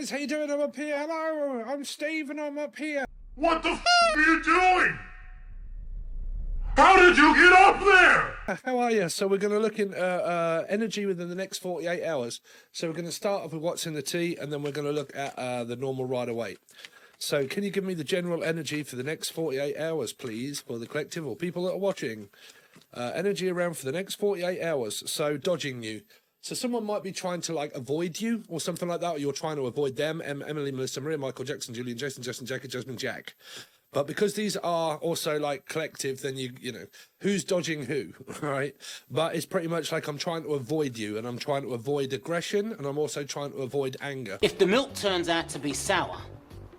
guys, how you doing? I'm up here. Hello, I'm Steve and I'm up here. What the f*** are you doing? How did you get up there? How are you? So we're going to look in energy within the next 48 hours. So we're going to start off with what's in the tea, and then we're going to look at the normal Rider-Waite. So can you give me the general energy for the next 48 hours, please, for the collective or people that are watching? Energy around for the next 48 hours. So dodging you. So someone might be trying to like avoid you or something like that, or you're trying to avoid them. Emily, Melissa, Maria, Michael, Jackson, Julian, Jason, Justin, Jackie, Jasmine, Jack. But because these are also like collective, then you know, who's dodging who, right? But it's pretty much like I'm trying to avoid you, and I'm trying to avoid aggression, and I'm also trying to avoid anger. If the milk turns out to be sour,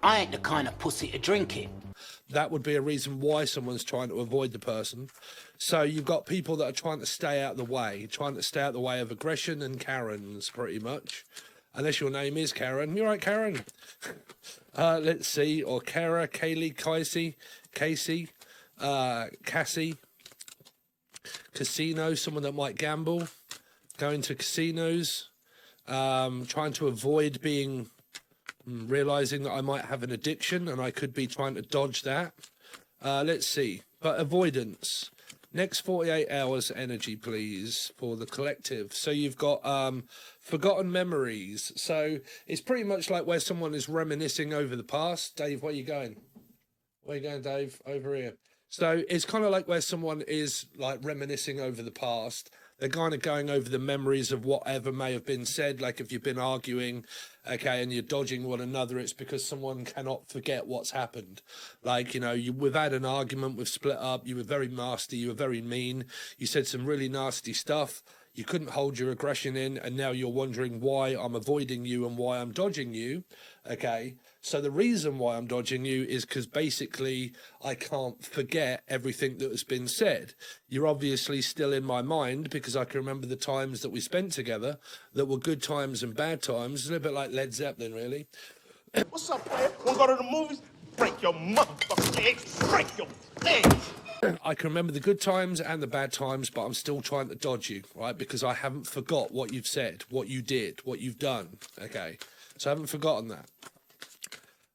I ain't the kind of pussy to drink it. That would be a reason why someone's trying to avoid the person. So you've got people that are trying to stay out of the way, of aggression and Karens, pretty much. Unless your name is Karen. You're right, Karen. Let's see. Or Kara, Kaylee, Casey, Cassie. Casino, someone that might gamble. Going to casinos. Trying to avoid being... realising that I might have an addiction and I could be trying to dodge that. Let's see. But avoidance. Next 48 hours energy, please, for the collective. So you've got forgotten memories. So it's pretty much like where someone is reminiscing over the past. Dave, where are you going? Where are you going, Dave? Over here. So it's kind of like where someone is like reminiscing over the past. They're kind of going over the memories of whatever may have been said. Like if you've been arguing, okay, and you're dodging one another, it's because someone cannot forget what's happened. Like, you know, we've had an argument, we've split up, you were very nasty, you were very mean, you said some really nasty stuff, you couldn't hold your aggression in, and now you're wondering why I'm avoiding you and why I'm dodging you, okay? So the reason why I'm dodging you is because basically I can't forget everything that has been said. You're obviously still in my mind because I can remember the times that we spent together that were good times and bad times. A little bit like Led Zeppelin, really. What's up, player? Wanna go to the movies? Break your motherfucking legs. Break your legs. I can remember the good times and the bad times, but I'm still trying to dodge you, right? Because I haven't forgot what you've said, what you did, what you've done, okay? So I haven't forgotten that.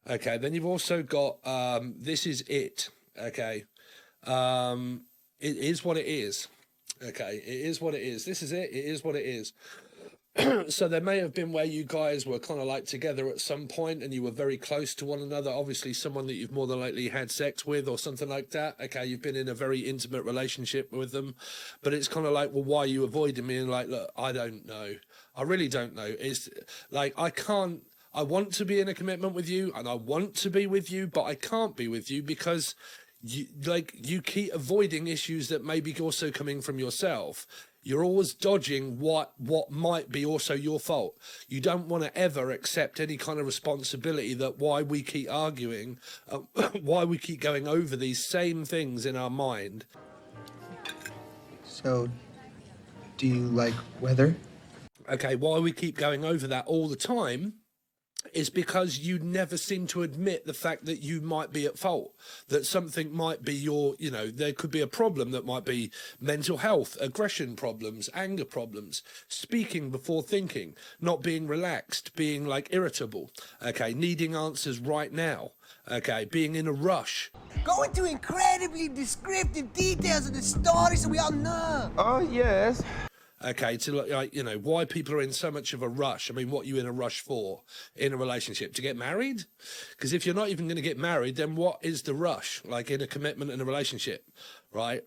Okay, then you've also got, this is it, okay? It is what it is, okay? It is what it is. This is it. It is what it is. So there may have been where you guys were kind of like together at some point and you were very close to one another. Obviously someone that you've more than likely had sex with or something like that. Okay, you've been in a very intimate relationship with them, but it's kind of like, well, why are you avoiding me? And like, look, I don't know. I really don't know. It's like, I want to be in a commitment with you and I want to be with you, but I can't be with you because you keep avoiding issues that may be also coming from yourself. You're always dodging what might be also your fault. You don't want to ever accept any kind of responsibility that why we keep arguing, why we keep going over these same things in our mind. So, do you like weather? Okay, why we keep going over that all the time is because you never seem to admit the fact that you might be at fault, that something might be there could be a problem that might be mental health, aggression problems, anger problems, speaking before thinking, not being relaxed, being like irritable, okay, needing answers right now, okay, being in a rush. Go into incredibly descriptive details of the story so we all know. Oh, yes. Okay, to like, you know, why people are in so much of a rush. I mean, what are you in a rush for in a relationship? To get married? Because if you're not even going to get married, then what is the rush? Like in a commitment in a relationship, right?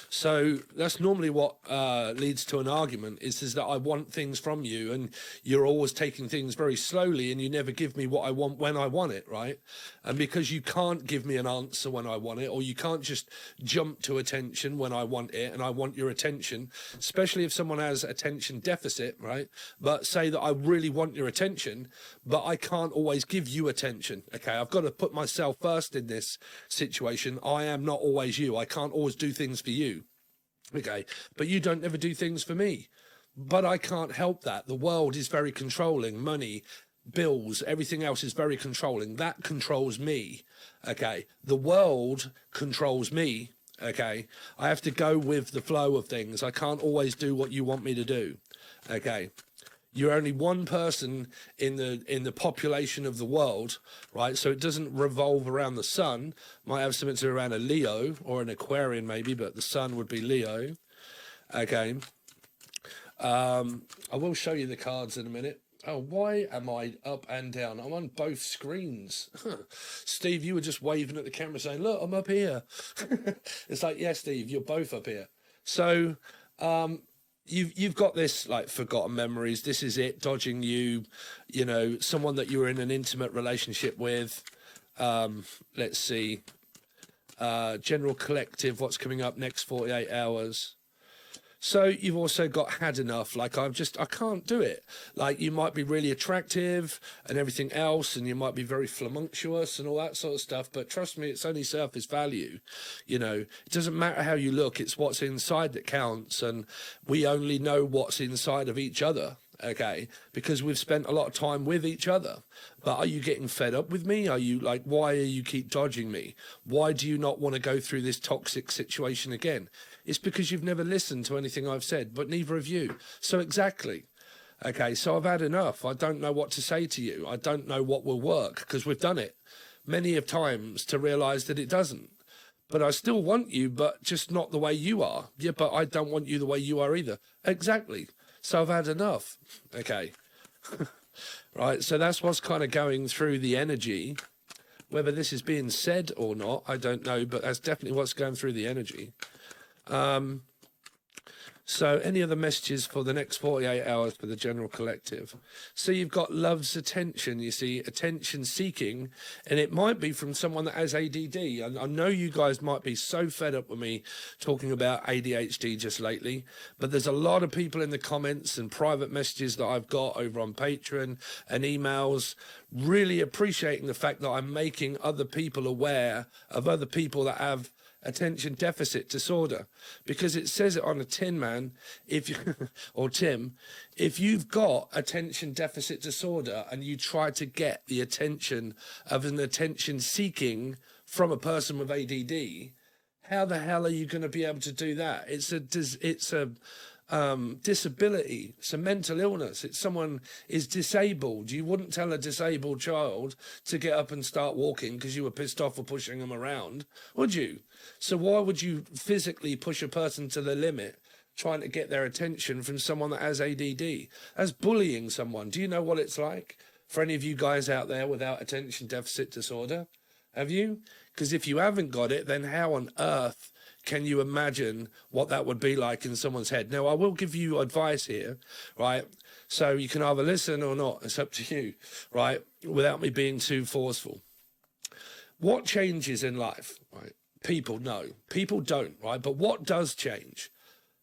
So that's normally what leads to an argument is that I want things from you and you're always taking things very slowly and you never give me what I want when I want it, right? And because you can't give me an answer when I want it, or you can't just jump to attention when I want it and I want your attention, especially if someone has attention deficit, right? But say that I really want your attention, but I can't always give you attention, okay? I've got to put myself first in this situation. I am not always you. I can't always do things for you, okay? But you don't ever do things for me. But I can't help that. The world is very controlling. Money, bills, everything else is very controlling. That controls me, okay? The world controls me, okay? I have to go with the flow of things. I can't always do what you want me to do, okay? You're only one person in the population of the world, right? So it doesn't revolve around the sun. Might have something to do around a Leo or an Aquarian maybe, but the sun would be Leo. Okay. I will show you the cards in a minute. Oh, why am I up and down? I'm on both screens. Steve, you were just waving at the camera saying, look, I'm up here. It's like, yeah, Steve, you're both up here. So you've got this like forgotten memories. This is it, dodging you, you know, someone that you were in an intimate relationship with. Let's see. General collective, what's coming up next 48 hours. So you've also got had enough, like I can't do it. Like you might be really attractive and everything else, and you might be very flirtatious and all that sort of stuff, but trust me, it's only surface value. You know, it doesn't matter how you look, it's what's inside that counts, and we only know what's inside of each other, okay, because we've spent a lot of time with each other. But are you getting fed up with me? Are you like, why are you keep dodging me? Why do you not want to go through this toxic situation again? It's because you've never listened to anything I've said, but neither of you. So exactly. Okay, so I've had enough. I don't know what to say to you. I don't know what will work, because we've done it many of times to realise that it doesn't. But I still want you, but just not the way you are. Yeah, but I don't want you the way you are either. Exactly. So I've had enough. Okay. Right, so that's what's kind of going through the energy. Whether this is being said or not, I don't know, but that's definitely what's going through the energy. So any other messages for the next 48 hours for the general collective? So you've got love's attention, you see, attention seeking, and it might be from someone that has ADD. I know you guys might be so fed up with me talking about ADHD just lately, but there's a lot of people in the comments and private messages that I've got over on Patreon and emails really appreciating the fact that I'm making other people aware of other people that have attention deficit disorder, because it says it on a tin, man. If you or Tim, if you've got attention deficit disorder and you try to get the attention of an attention seeking from a person with ADD, how the hell are you going to be able to do that? It's a disability. It's a mental illness. It's someone is disabled. You wouldn't tell a disabled child to get up and start walking because you were pissed off for pushing them around, would you? So why would you physically push a person to the limit trying to get their attention from someone that has ADD? That's bullying someone. Do you know what it's like for any of you guys out there without attention deficit disorder? Have you? Because if you haven't got it, then how on earth can you imagine what that would be like in someone's head? Now, I will give you advice here, right? So you can either listen or not. It's up to you, right? Without me being too forceful. What changes in life, right? People know. People don't, right? But what does change?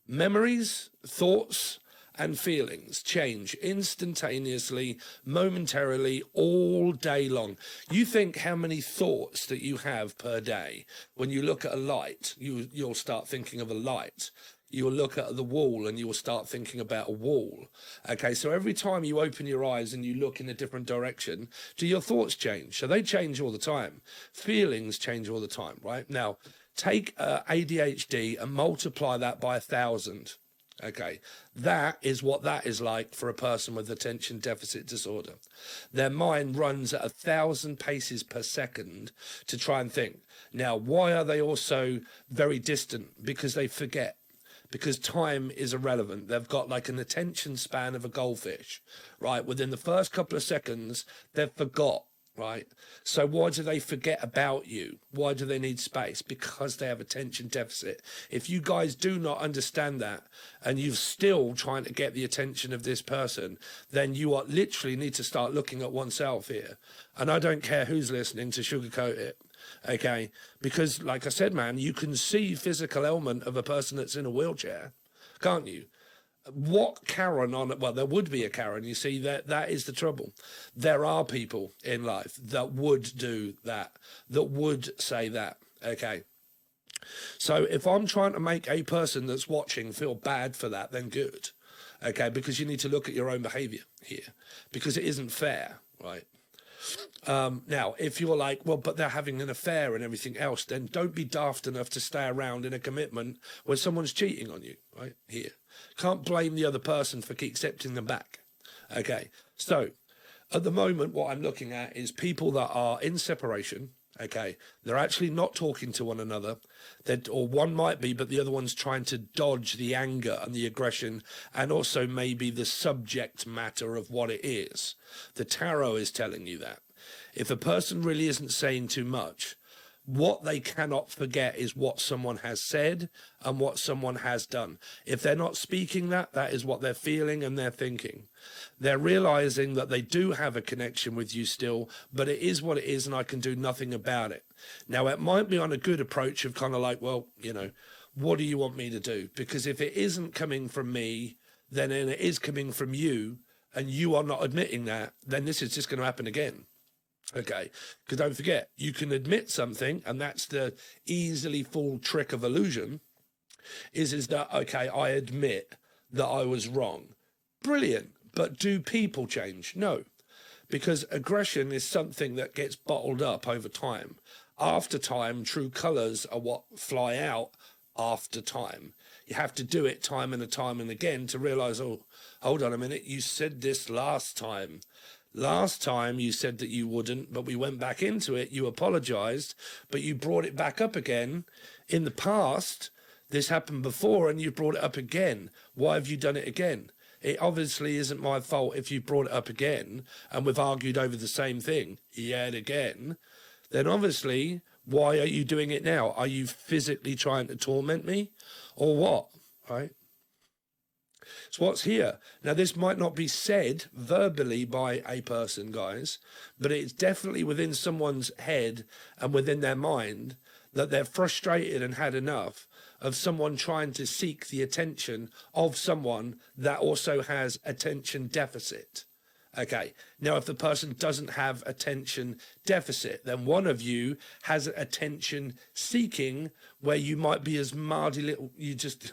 Memories, thoughts, and feelings change instantaneously, momentarily, all day long. You think how many thoughts that you have per day. When you look at a light, you'll start thinking of a light. You'll look at the wall and you will start thinking about a wall. Okay, so every time you open your eyes and you look in a different direction, do your thoughts change? So they change all the time. Feelings change all the time, right? Now, take ADHD and multiply that by 1,000. Okay, that is what that is like for a person with attention deficit disorder. Their mind runs at 1,000 paces per second to try and think. Now, why are they also very distant? Because they forget. Because time is irrelevant. They've got like an attention span of a goldfish, right? Within the first couple of seconds, they've forgot. Right? So why do they forget about you? Why do they need space? Because they have attention deficit. If you guys do not understand that and you're still trying to get the attention of this person, then you are literally need to start looking at oneself here. And I don't care who's listening to sugarcoat it. Okay? Because like I said, man, you can see physical ailment of a person that's in a wheelchair, can't you? What Karen on it? Well, there would be a Karen. You see, that is the trouble. There are people in life that would do that, that would say that. Okay. So if I'm trying to make a person that's watching feel bad for that, then good. Okay. Because you need to look at your own behavior here, because it isn't fair, right? Now, if you're like, well, but they're having an affair and everything else, then don't be daft enough to stay around in a commitment where someone's cheating on you, right? Here. Can't blame the other person for keep accepting them back. Okay, so at the moment, what I'm looking at is people that are in separation. Okay, they're actually not talking to one another, or one might be, but the other one's trying to dodge the anger and the aggression, and also maybe the subject matter of what it is. The tarot is telling you that. If a person really isn't saying too much, what they cannot forget is what someone has said and what someone has done. If they're not speaking that, that is what they're feeling and they're thinking. They're realizing that they do have a connection with you still, but it is what it is and I can do nothing about it. Now, it might be on a good approach of kind of like, well, you know, what do you want me to do? Because if it isn't coming from me, then it is coming from you, and you are not admitting that, then this is just going to happen again. Okay, because don't forget, you can admit something, and that's the easily fooled trick of illusion, is that, okay, I admit that I was wrong. Brilliant, but do people change? No, because aggression is something that gets bottled up over time. After time, true colours are what fly out after time. You have to do it time and time and again to realise, oh, hold on a minute, you said this last time. Last time you said that you wouldn't, but we went back into it. You apologized, but you brought it back up again. In the past, this happened before and you brought it up again. Why have you done it again? It obviously isn't my fault if you brought it up again and we've argued over the same thing yet again. Then obviously, why are you doing it now? Are you physically trying to torment me or what? Right? It's what's here. Now, this might not be said verbally by a person, guys, but it's definitely within someone's head and within their mind that they're frustrated and had enough of someone trying to seek the attention of someone that also has attention deficit. Okay, now if the person doesn't have attention deficit, then one of you has attention seeking where you might be as mardy little, you just,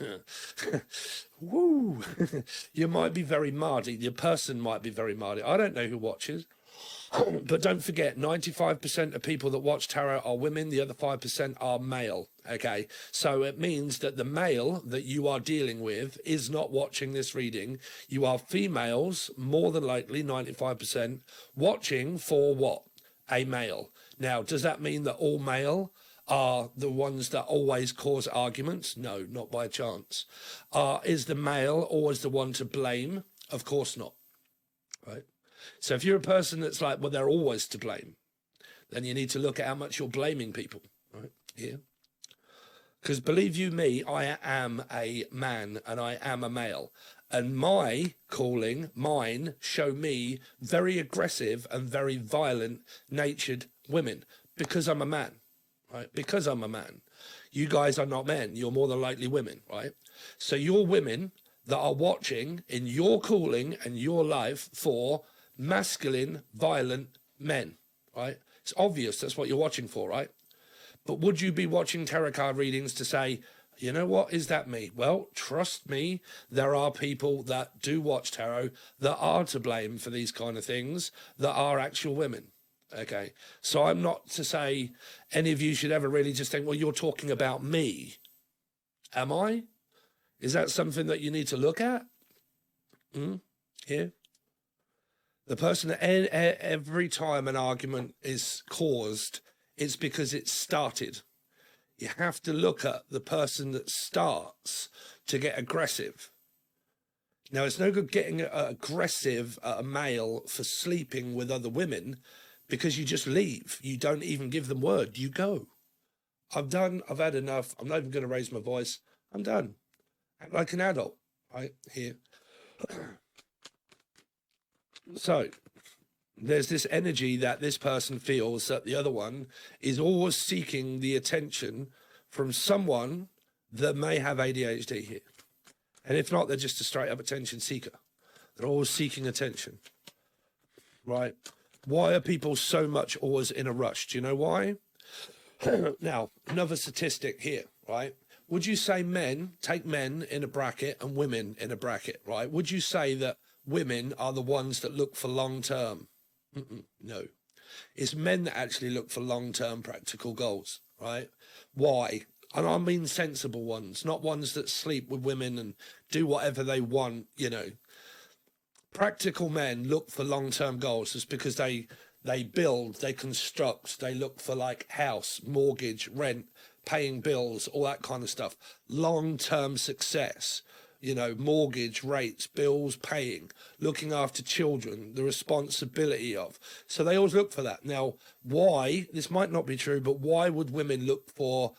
woo, you might be very mardy, your person might be very mardy. I don't know who watches, but don't forget, 95% of people that watch tarot are women, the other 5% are male. Okay, so it means that the male that you are dealing with is not watching this reading. You are females, more than likely, 95%, watching for what? A male. Now, does that mean that all male are the ones that always cause arguments? No, not by chance. Is the male always the one to blame? Of course not. Right? So if you're a person that's like, well, they're always to blame, then you need to look at how much you're blaming people, right? Here. Because believe you me, I am a man and I am a male. And my calling, mine, show me very aggressive and very violent natured women because I'm a man, right? Because I'm a man. You guys are not men. You're more than likely women, right? So you're women that are watching in your calling and your life for masculine, violent men, right? It's obvious that's what you're watching for, right? But would you be watching tarot card readings to say, you know what, is that me? Well, trust me, there are people that do watch tarot that are to blame for these kind of things that are actual women. Okay, so I'm not to say any of you should ever really just think, well, you're talking about me. Am I? Is that something that you need to look at? Here. The person that every time an argument is caused, it's because it started. You have to look at the person that starts to get aggressive. Now, it's no good getting aggressive at a male for sleeping with other women because you just leave. You don't even give them word. You go. I'm done. I've had enough. I'm not even going to raise my voice. I'm done. Act like an adult, right? Here. So there's this energy that this person feels that the other one is always seeking the attention from someone that may have ADHD here. And if not, they're just a straight up attention seeker. They're always seeking attention, right? Why are people so much always in a rush? Do you know why? Now, another statistic here, right? Would you say take men in a bracket and women in a bracket, right? Would you say that women are the ones that look for long-term? No. It's men that actually look for long-term practical goals, right? Why? And I mean sensible ones, not ones that sleep with women and do whatever they want, you know. Practical men look for long-term goals just because they build, they construct, they look for like house, mortgage, rent, paying bills, all that kind of stuff. Long-term success, you know, mortgage rates, bills paying, looking after children, the responsibility of. So they always look for that. Now, why, this might not be true, but why would women look for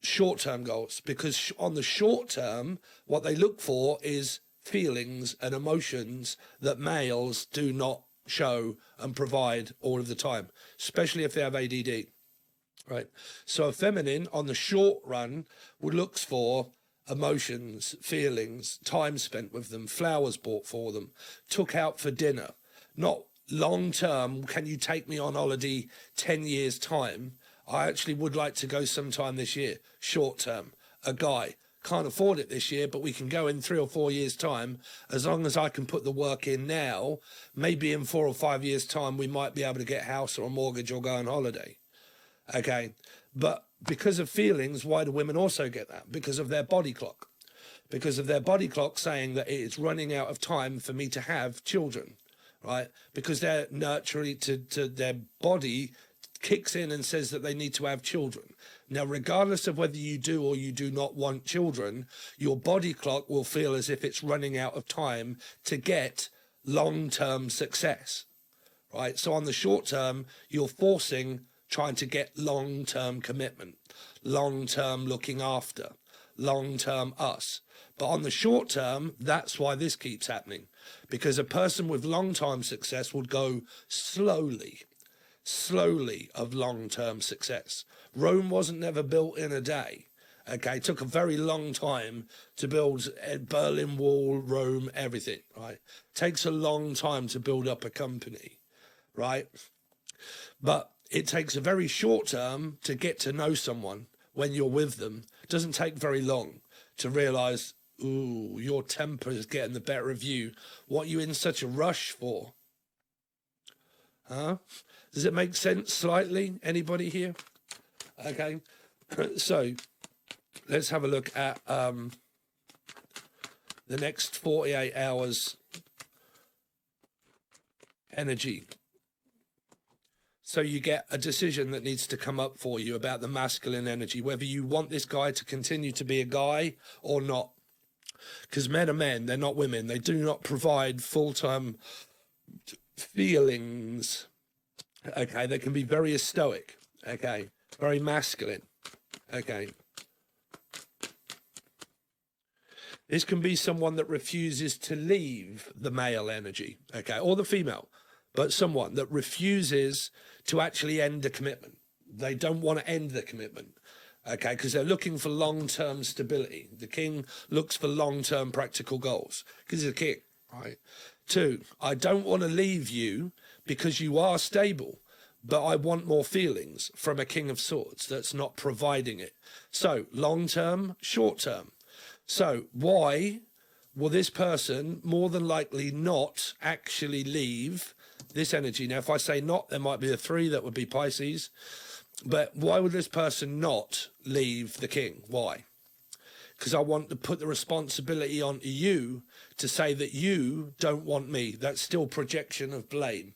short-term goals? Because on the short term, what they look for is feelings and emotions that males do not show and provide all of the time, especially if they have ADD, right? So a feminine on the short run would looks for emotions, feelings, time spent with them, flowers bought for them, took out for dinner, not long term. Can you take me on holiday 10 years time? I actually would like to go sometime this year. Short term, a guy can't afford it this year, but we can go in 3 or 4 years time. As long as I can put the work in now, maybe in 4 or 5 years time, we might be able to get a house or a mortgage or go on holiday. Okay. But because of feelings, why do women also get that? Because of their body clock. Because of their body clock saying that it is running out of time for me to have children, right? Because they're naturally to their body kicks in and says that they need to have children. Now, regardless of whether you do or you do not want children, your body clock will feel as if it's running out of time to get long-term success, right? So on the short term, you're trying to get long-term commitment, long-term looking after, long-term us. But on the short term, that's why this keeps happening, because a person with long-term success would go slowly of long-term success. Rome wasn't never built in a day. Okay, it took a very long time to build Berlin Wall, Rome, everything, right? Takes a long time to build up a company, right? But it takes a very short term to get to know someone when you're with them. It doesn't take very long to realize, ooh, your temper is getting the better of you. What are you in such a rush for? Huh? Does it make sense slightly? Anybody here? Okay. So let's have a look at the next 48 hours energy. So you get a decision that needs to come up for you about the masculine energy, whether you want this guy to continue to be a guy or not. Because men are men, they're not women. They do not provide full-time feelings. Okay, they can be very stoic. Okay, very masculine. Okay. This can be someone that refuses to leave the male energy, okay, or the female, but someone that refuses to actually end the commitment. They don't want to end the commitment, okay, because they're looking for long-term stability. The king looks for long-term practical goals because he's a king, right? 2, I don't want to leave you because you are stable, but I want more feelings from a king of swords that's not providing it. So long-term, short-term. So why will this person more than likely not actually leave this energy? Now, if I say not, there might be a 3, that would be Pisces. But why would this person not leave the king? Why? Because I want to put the responsibility on you to say that you don't want me. That's still projection of blame.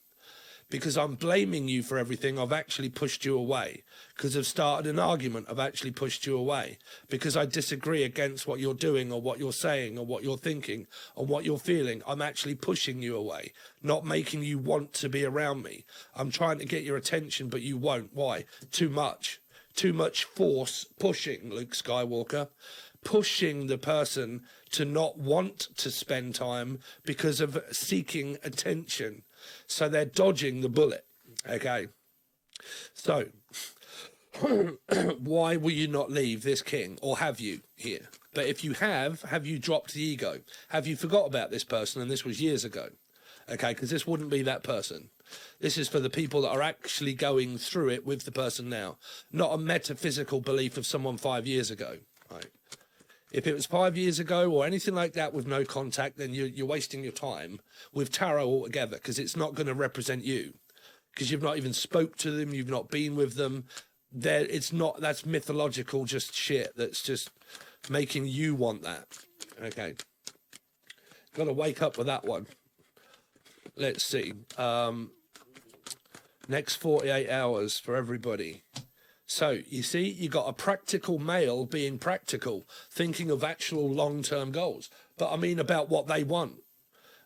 Because I'm blaming you for everything, I've actually pushed you away. Because I've started an argument, I've actually pushed you away. Because I disagree against what you're doing or what you're saying or what you're thinking or what you're feeling, I'm actually pushing you away, not making you want to be around me. I'm trying to get your attention, but you won't. Why? Too much. Too much force pushing, Luke Skywalker. Pushing the person to not want to spend time because of seeking attention. So they're dodging the bullet, okay? So why will you not leave this king, or have you here? But if you have you dropped the ego? Have you forgot about this person and this was years ago? Okay, because this wouldn't be that person. This is for the people that are actually going through it with the person now, not a metaphysical belief of someone 5 years ago, right? If it was 5 years ago or anything like that with no contact, then you're wasting your time with tarot altogether, because it's not going to represent you, because you've not even spoke to them, you've not been with them. That's mythological just shit that's just making you want that. Okay. Got to wake up with that one. let's see. Next 48 hours for everybody. So you see, you got a practical male being practical, thinking of actual long-term goals. But I mean about what they want.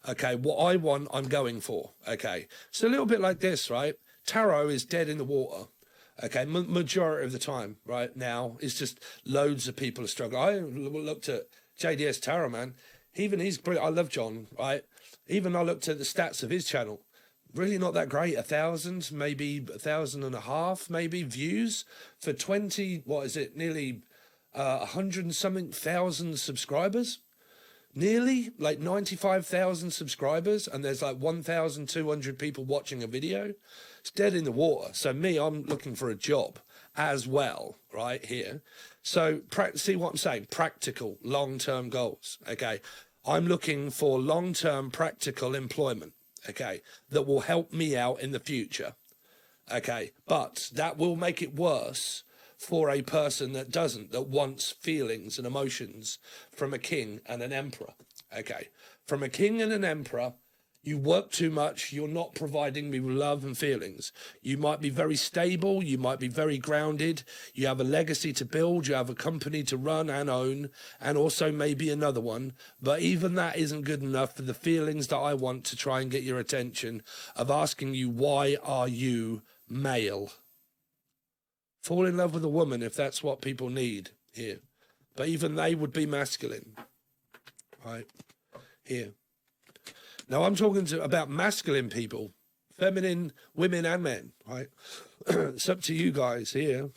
Okay, what I want, I'm going for. Okay, it's a little bit like this, right? Tarot is dead in the water. Okay, majority of the time, right now, it's just loads of people are struggling. I looked at JDS Tarot, man. Even he's brilliant. I love John, right? Even I looked at the stats of his channel. Really not that great. 1,000, maybe 1,500, maybe views for 20. What is it? Nearly 100 and something thousand subscribers. Nearly like 95,000 subscribers, and there's like 1,200 people watching a video. It's dead in the water. So me, I'm looking for a job as well, right here. So see what I'm saying? Practical, long-term goals. Okay, I'm looking for long-term practical employment. Okay, that will help me out in the future. Okay, but that will make it worse for a person that doesn't, that wants feelings and emotions from a king and an emperor. Okay, from a king and an emperor, you work too much, you're not providing me with love and feelings. You might be very stable, you might be very grounded, you have a legacy to build, you have a company to run and own, and also maybe another one, but even that isn't good enough for the feelings that I want to try and get your attention of asking you, why are you male? Fall in love with a woman if that's what people need here. But even they would be masculine, right? Here. Now I'm talking about masculine people, feminine women and men, right? It's up to you guys here.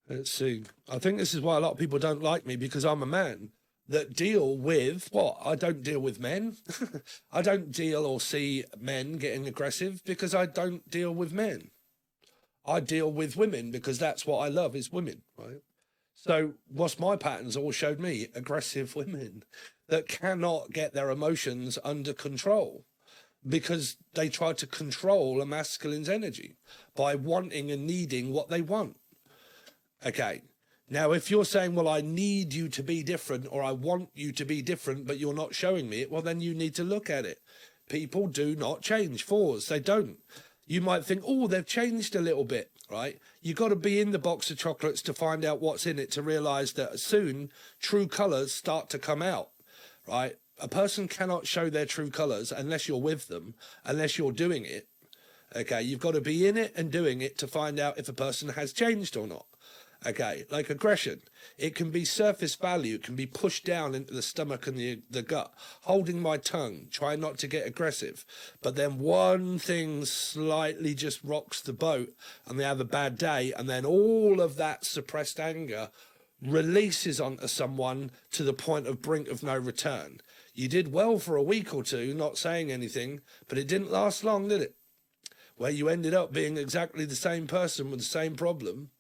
Let's see. I think this is why a lot of people don't like me, because I'm a man that deal with what? I don't deal with men. I don't deal or see men getting aggressive because I don't deal with men. I deal with women because that's what I love, is women, right? So what's my patterns all showed me? Aggressive women that cannot get their emotions under control because they try to control a masculine's energy by wanting and needing what they want. Okay. Now, if you're saying, well, I need you to be different, or I want you to be different, but you're not showing me it, well, then you need to look at it. People do not change. Fours, they don't. You might think, oh, they've changed a little bit, right? You got to be in the box of chocolates to find out what's in it, to realize that soon true colors start to come out, right? A person cannot show their true colors unless you're with them, unless you're doing it. Okay, you've got to be in it and doing it to find out if a person has changed or not. Okay, like aggression, it can be surface value, it can be pushed down into the stomach and the gut, holding my tongue, trying not to get aggressive. But then one thing slightly just rocks the boat and they have a bad day, and then all of that suppressed anger releases onto someone to the point of brink of no return. You did well for a week or two, not saying anything, but it didn't last long, did it? Where you ended up being exactly the same person with the same problem.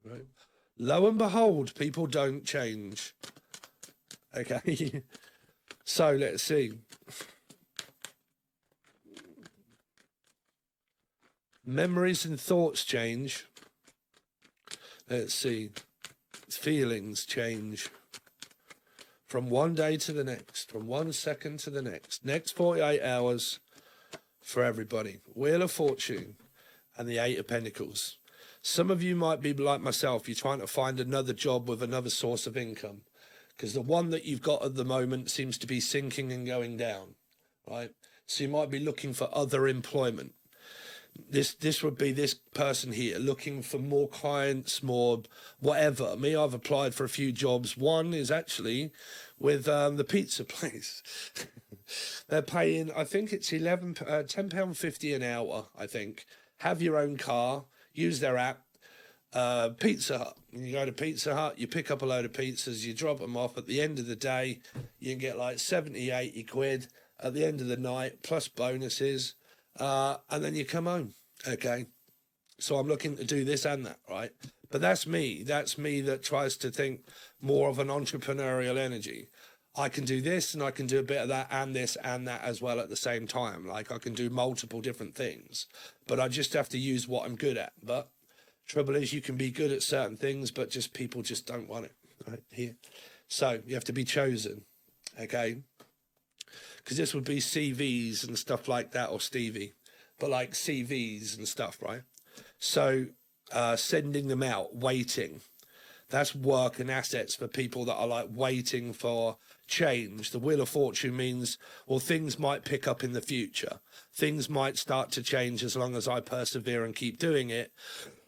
Right. Lo and behold, people don't change. Okay. So let's see. Memories and thoughts change. Let's see. Feelings change. From one day to the next, from 1 second to the next. Next 48 hours for everybody. Wheel of Fortune and the Eight of Pentacles. Some of you might be like myself, you're trying to find another job with another source of income, because the one that you've got at the moment seems to be sinking and going down, right? So you might be looking for other employment. This would be this person here looking for more clients, more whatever. Me, I've applied for a few jobs. One is actually with the pizza place. They're paying, I think it's £10.50 an hour, I think. Have your own car. Use their app, Pizza Hut. You go to Pizza Hut, you pick up a load of pizzas, you drop them off. At the end of the day, you can get like 70, 80 quid at the end of the night, plus bonuses, and then you come home, okay? So I'm looking to do this and that, right? But that's me. That's me that tries to think more of an entrepreneurial energy. I can do this and I can do a bit of that and this and that as well at the same time. Like I can do multiple different things, but I just have to use what I'm good at. But trouble is you can be good at certain things, but just people just don't want it right here. So you have to be chosen, okay? Because this would be CVs and stuff like that, or Stevie, but like CVs and stuff, right? So sending them out, waiting. That's work and assets for people that are like waiting for change. The Wheel of Fortune means, well, things might pick up in the future. Things might start to change as long as I persevere and keep doing it.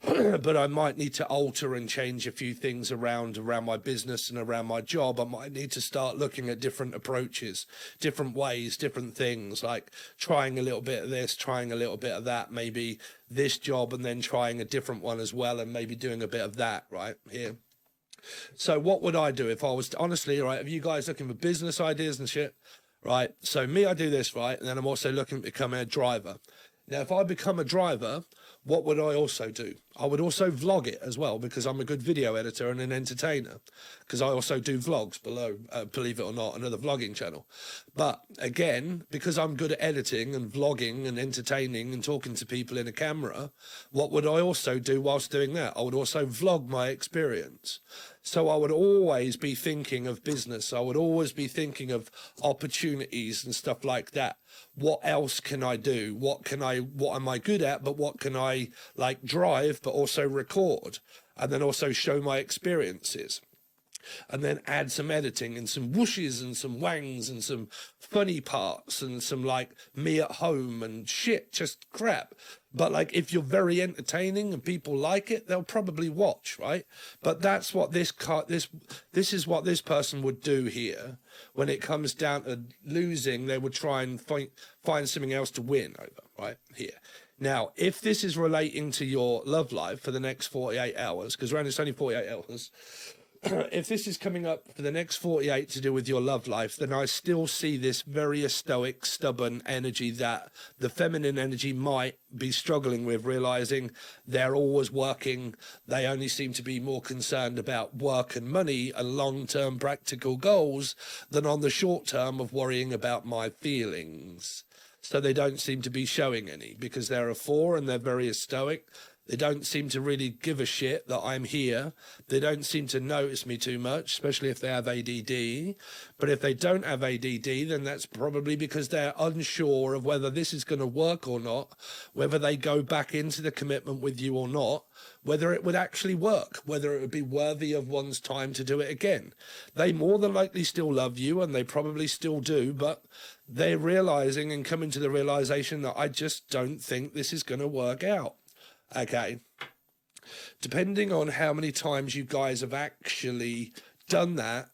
But I might need to alter and change a few things around my business and around my job. I might need to start looking at different approaches, different ways, different things, like trying a little bit of this, trying a little bit of that, maybe this job and then trying a different one as well, and maybe doing a bit of that right here. So what would I do if I was, honestly, right, if you guys looking for business ideas and shit, right? So me, I do this, right? And then I'm also looking to become a driver. Now, if I become a driver, what would I also do? I would also vlog it as well, because I'm a good video editor and an entertainer, because I also do vlogs below, believe it or not, another vlogging channel. But again, because I'm good at editing and vlogging and entertaining and talking to people in a camera, what would I also do whilst doing that? I would also vlog my experience. So I would always be thinking of business. I would always be thinking of opportunities and stuff like that. What else can I do? What am I good at? But what can I like drive, but also record, and then also show my experiences, and then add some editing and some whooshes and some wangs and some funny parts and some like me at home and shit, just crap. But like, if you're very entertaining and people like it, they'll probably watch, right? But that's what this is what this person would do here. When it comes down to losing, they would try and find something else to win over, right here. Now, if this is relating to your love life for the next 48 hours, because it's only 48 hours, if this is coming up for the next 48 to do with your love life, then I still see this very stoic, stubborn energy that the feminine energy might be struggling with, realizing they're always working. They only seem to be more concerned about work and money and long-term practical goals than on the short term of worrying about my feelings. So they don't seem to be showing any, because they're a 4 and they're very stoic. They don't seem to really give a shit that I'm here. They don't seem to notice me too much, especially if they have ADD. But if they don't have ADD, then that's probably because they're unsure of whether this is going to work or not, whether they go back into the commitment with you or not, whether it would actually work, whether it would be worthy of one's time to do it again. They more than likely still love you, and they probably still do, but they're realizing and coming to the realization that I just don't think this is going to work out. Okay, depending on how many times you guys have actually done that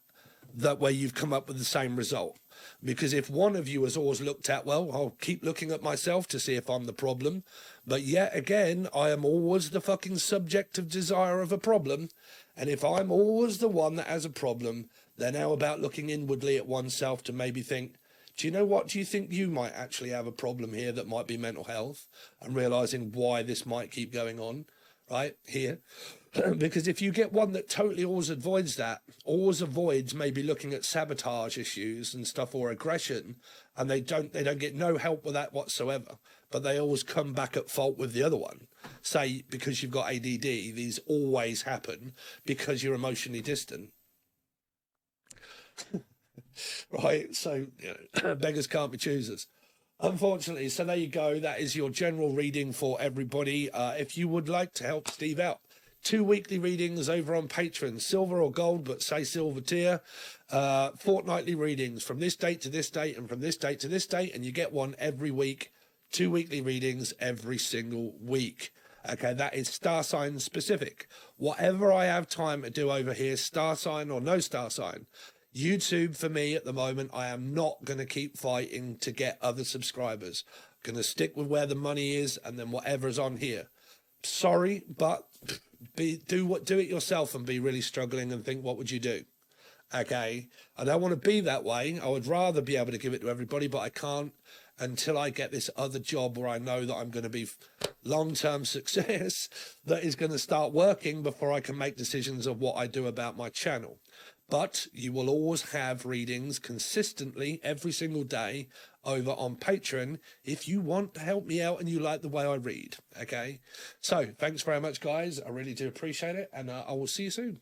way you've come up with the same result. Because if one of you has always looked at, well, I'll keep looking at myself to see if I'm the problem, but yet again, I am always the fucking subject of desire of a problem. And if I'm always the one that has a problem, they're now about looking inwardly at oneself to maybe think, do you know what? Do you think you might actually have a problem here that might be mental health, and realizing why this might keep going on right here? Because if you get one that totally always avoids maybe looking at sabotage issues and stuff, or aggression, and they don't get no help with that whatsoever, but they always come back at fault with the other one. Say, because you've got ADD, these always happen because you're emotionally distant. Right, so beggars can't be choosers, unfortunately. So there you go. That is your general reading for everybody. If you would like to help Steve out, 2 weekly readings over on Patreon, silver or gold, but say silver tier. Fortnightly readings from this date to this date and from this date to this date, and you get one every week. 2 weekly readings every single week. Okay, that is star sign specific. Whatever I have time to do over here, star sign or no star sign. YouTube, for me at the moment, I am not going to keep fighting to get other subscribers. I'm going to stick with where the money is, and then whatever's on here. Sorry, but do it yourself and be really struggling and think, what would you do? Okay, I don't want to be that way. I would rather be able to give it to everybody, but I can't until I get this other job where I know that I'm going to be long-term success that is going to start working before I can make decisions of what I do about my channel. But you will always have readings consistently every single day over on Patreon if you want to help me out and you like the way I read. Okay, so thanks very much, guys. I really do appreciate it, and I will see you soon.